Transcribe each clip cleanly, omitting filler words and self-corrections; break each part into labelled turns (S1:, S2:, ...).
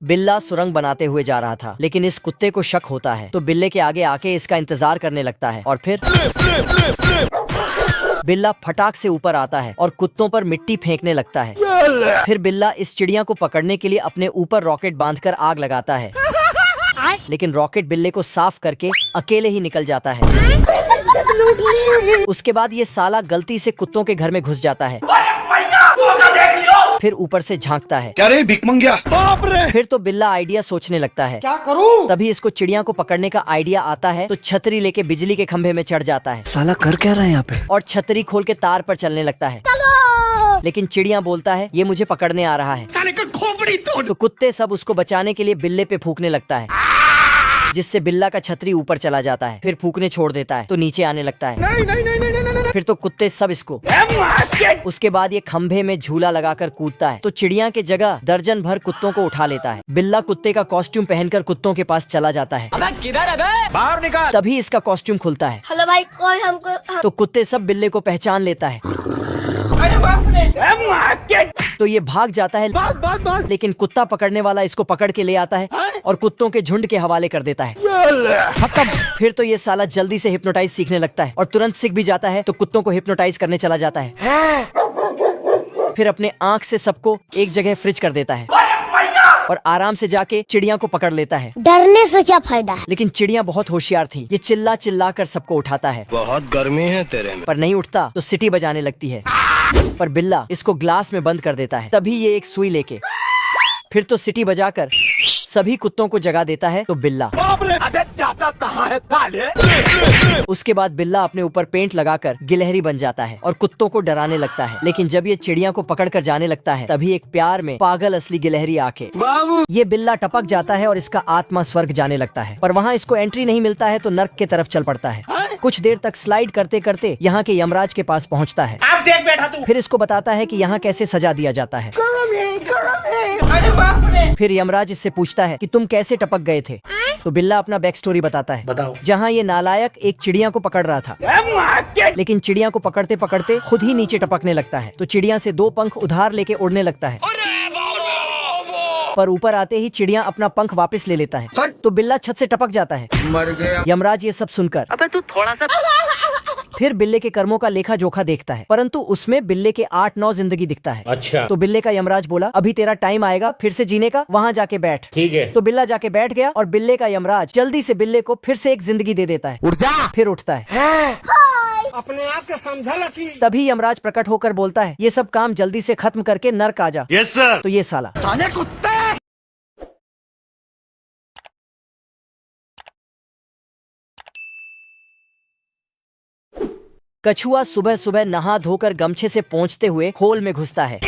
S1: बिल्ला सुरंग बनाते हुए जा रहा था, लेकिन इस कुत्ते को शक होता है तो बिल्ले के आगे आके इसका इंतजार करने लगता है और फिर बिल्ला फटाक से ऊपर आता है और कुत्तों पर मिट्टी फेंकने लगता है। फिर बिल्ला इस चिड़िया को पकड़ने के लिए अपने ऊपर रॉकेट बांधकर आग लगाता है, लेकिन रॉकेट बिल्ले को साफ करके अकेले ही निकल जाता है। उसके बाद ये साला गलती से कुत्तों के घर में घुस जाता है, फिर ऊपर से झांकता है।
S2: क्या रे भिख मंगिया? बाप रे!
S1: फिर तो बिल्ला आइडिया सोचने लगता है,
S2: क्या करूं?
S1: तभी इसको चिड़िया को पकड़ने का आइडिया आता है तो छतरी लेके बिजली के खंभे में चढ़ जाता है।
S2: साला कर क्या रहा है यहाँ पे?
S1: और छतरी खोल के तार पर चलने लगता है, लेकिन चिड़िया बोलता है ये मुझे पकड़ने आ रहा है।
S2: साले का खोपड़ी तोड़!
S1: तो कुत्ते सब उसको बचाने के लिए बिल्ले पे फूकने लगता है, जिससे बिल्ला का छतरी ऊपर चला जाता है। फिर फूकने छोड़ देता है तो नीचे आने लगता है।
S2: नहीं।
S1: फिर तो कुत्ते सब इसको। उसके बाद ये खंभे में झूला लगाकर कूदता है तो चिड़िया के जगह दर्जन भर कुत्तों को उठा लेता है। बिल्ला कुत्ते का कॉस्ट्यूम पहनकर कुत्तों के पास चला जाता है।
S3: अबे किधर है बे?
S2: बाहर निकाल!
S1: तभी इसका कॉस्ट्यूम खुलता है।
S4: हेलो भाई, कोई हमको
S1: तो कुत्ते सब बिल्ले को पहचान लेता है तो ये भाग जाता है, लेकिन कुत्ता पकड़ने वाला इसको पकड़ के ले आता है और कुत्तों के झुंड के हवाले कर देता है। खत्म। फिर तो ये साला जल्दी से हिप्नोटाइज सीखने लगता है और तुरंत सीख भी जाता है तो कुत्तों को हिप्नोटाइज करने चला जाता है। फिर अपने आँख से सबको एक जगह फ्रिज कर देता है और आराम से जाके चिड़िया को पकड़ लेता है।
S4: डरने से क्या फायदा है?
S1: लेकिन चिड़िया बहुत होशियार थी, ये चिल्ला चिल्ला कर सबको उठाता है।
S2: बहुत गर्मी है तेरे में।
S1: पर नहीं उठता तो सीटी बजाने लगती है, पर बिल्ला इसको ग्लास में बंद कर देता है। तभी ये एक सुई लेके फिर तो सीटी बजाकर सभी कुत्तों को जगा देता है तो बिल्ला।
S2: अबे जाता कहाँ है साले?
S1: उसके बाद बिल्ला अपने ऊपर पेंट लगाकर गिलहरी बन जाता है और कुत्तों को डराने लगता है। लेकिन जब ये चिड़िया को पकड़ कर जाने लगता है तभी एक प्यार में पागल असली गिलहरी आके ये बिल्ला टपक जाता है और इसका आत्मा स्वर्ग जाने लगता है। पर वहाँ इसको एंट्री नहीं मिलता है तो नर्क की तरफ चल पड़ता है। कुछ देर तक स्लाइड करते करते यहाँ के यमराज के पास पहुँचता है।
S3: आप देख बैठा तू।
S1: फिर इसको बताता है कि यहाँ कैसे सजा दिया जाता है।
S3: अरे बाप रे!
S1: फिर यमराज इससे पूछता है कि तुम कैसे टपक गए थे, तो बिल्ला अपना बैक स्टोरी बताता है।
S3: बताओ।
S1: जहाँ ये नालायक एक चिड़िया को पकड़ रहा था, लेकिन चिड़िया को पकड़ते पकड़ते खुद ही नीचे टपकने लगता है तो चिड़िया से 2 पंख उधार लेके उड़ने लगता है। पर ऊपर आते ही चिड़िया अपना पंख वापस ले लेता है तो बिल्ला छत से टपक जाता है।
S2: मर गया।
S1: यमराज ये सब सुनकर
S3: अबे तू थोड़ा सा
S1: फिर बिल्ले के कर्मों का लेखा जोखा देखता है, परंतु उसमें बिल्ले के 8-9 जिंदगी दिखता है।
S3: अच्छा।
S1: तो बिल्ले का यमराज बोला अभी तेरा टाइम आएगा फिर से जीने का, वहाँ जाके बैठ।
S3: ठीक है।
S1: तो बिल्ला जाके बैठ गया और बिल्ले का यमराज जल्दी से बिल्ले को फिर से एक जिंदगी दे देता है।
S2: उठ जा।
S1: फिर उठता है।
S2: अपने आप के समझा लकी।
S1: तभी यमराज प्रकट होकर बोलता है ये सब काम जल्दी से खत्म करके नर्क आ जा।
S2: Yes sir.
S1: तो ये साला
S2: साले कुत्ते!
S1: कछुआ सुबह सुबह नहा धोकर गमछे से पोंछते हुए खोल में घुसता है,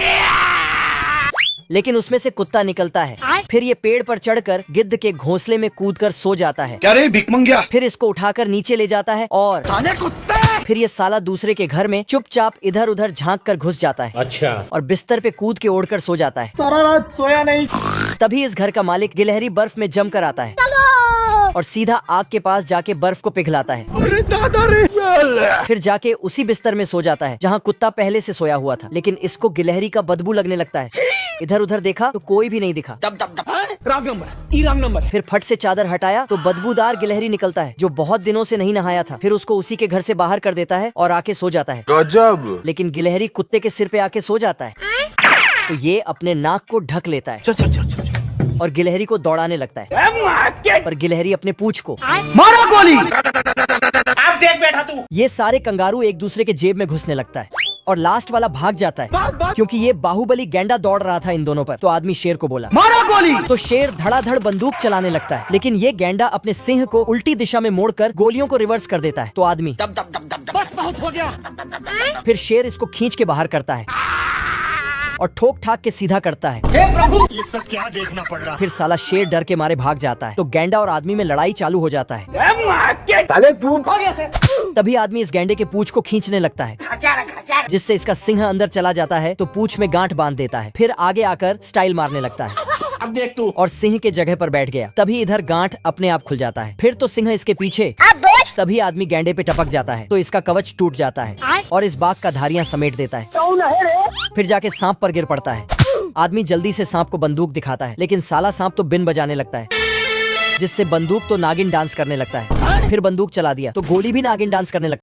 S1: लेकिन उसमें से कुत्ता निकलता है। फिर ये पेड़ पर चढ़कर गिद्ध के घोंसले में कूदकर सो जाता है।
S2: क्या रे भिख मंगिया?
S1: फिर इसको उठाकर नीचे ले जाता है और
S2: साले कुत्ते!
S1: फिर ये साला दूसरे के घर में चुपचाप इधर उधर झांक कर घुस जाता है
S3: अच्छा।
S1: और बिस्तर पे कूद के ओढ़कर सो जाता है।
S3: सारा रात सोया नहीं।
S1: तभी इस घर का मालिक गिलहरी बर्फ में जम कर आता है और सीधा आग के पास जाके बर्फ को पिघलाता है।
S2: अरे दादा रे!
S1: फिर जाके उसी बिस्तर में सो जाता है जहाँ कुत्ता पहले से सोया हुआ था, लेकिन इसको गिलहरी का बदबू लगने लगता है। इधर उधर देखा तो कोई भी नहीं दिखा।
S3: Wrong number.
S1: फिर फट से चादर हटाया तो बदबूदार गिलहरी निकलता है जो बहुत दिनों से नहीं नहाया था। फिर उसको उसी के घर से बाहर कर देता है और आके सो जाता है।
S2: गजब!
S1: लेकिन गिलहरी कुत्ते के सिर पे आके सो जाता है तो ये अपने नाक को ढक लेता है और गिलहरी को दौड़ाने लगता है, पर गिलहरी अपने पूंछ को
S2: मारा गोली!
S3: आप देख बैठा तू।
S1: ये सारे कंगारू एक दूसरे के जेब में घुसने लगता है और लास्ट वाला भाग जाता है क्योंकि ये बाहुबली गैंडा दौड़ रहा था इन दोनों पर। तो आदमी शेर को बोला
S2: मारा गोली!
S1: तो शेर धड़ाधड़ बंदूक चलाने लगता है, लेकिन ये गैंडा अपने सिंह को उल्टी दिशा में मोड़कर गोलियों को रिवर्स कर देता है। तो आदमी
S3: बस बहुत हो गया।
S1: फिर शेर इसको खींच के बाहर करता है और ठोक ठाक के सीधा करता है।
S3: हे प्रभु!
S2: ये सब क्या देखना पड़ रहा?
S1: फिर साला शेर डर के मारे भाग जाता है तो गैंडा और आदमी में लड़ाई चालू हो जाता है।
S2: साले तू
S1: तभी आदमी इस गैंडे के पूंछ को खींचने लगता है, जिससे इसका सिंह अंदर चला जाता है तो पूंछ में गांठ बांध देता है। फिर आगे आकर स्टाइल मारने लगता है
S3: अब देख तू।
S1: और सिंह के जगह पर बैठ गया। तभी इधर गांठ अपने आप खुल जाता है। फिर तो सिंह इसके पीछे। तभी आदमी गैंडे पे टपक जाता है तो इसका कवच टूट जाता है और इस बाघ का धारियां समेट देता है। फिर जाके सांप पर गिर पड़ता है आदमी जल्दी से सांप को बंदूक दिखाता है, लेकिन साला सांप तो बिन बजाने लगता है, जिससे बंदूक तो नागिन डांस करने लगता है। फिर बंदूक चला दिया तो गोली भी नागिन डांस करने लगता है।